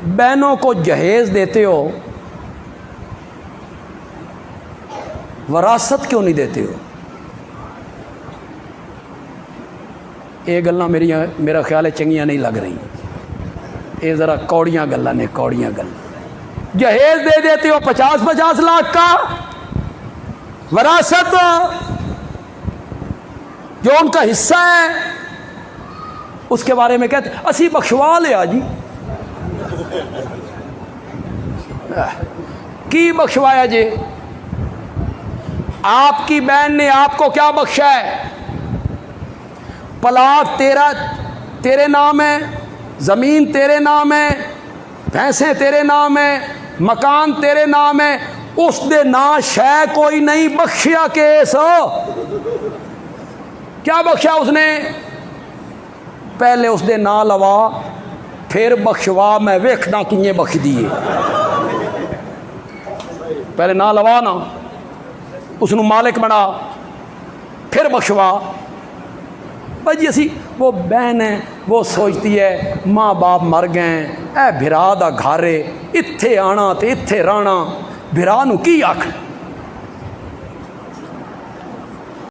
बहनों को जहेज़ देते हो, वरासत क्यों नहीं देते हो? ये गल्लां मेरा ख्याल है चंगियां नहीं लग रही। ये ज़रा कौड़ियाँ गल्लां ने, कौड़ियाँ गल्लां। जहेज़ दे देते हो 50-50 लाख का, वरासत जो उनका हिस्सा है उसके बारे में कहते असी बख्शवा लिया जी। की बख्शवाया जी? आपकी बहन ने आपको क्या बख्शा है? प्लाट तेरे नाम है, ज़मीन तेरे नाम है, भैंसें तेरे नाम है, मकान तेरे नाम है, उस दे ना शै कोई नहीं बख्शिया केस। क्या बख्शा उसने? पहले उस दे ना लवा, फिर बख्शवा, मैं वेखना किए बख्श दिए। पहले ना लवा ना, उसनू मालिक बना, फिर बख्शवा। भाई असी वो बहन है, वो सोचती है माँ बाप मर गए, ए भिरा दा घर है, इत्थे आना तो इत्थे रहना, भिरा नू की आख।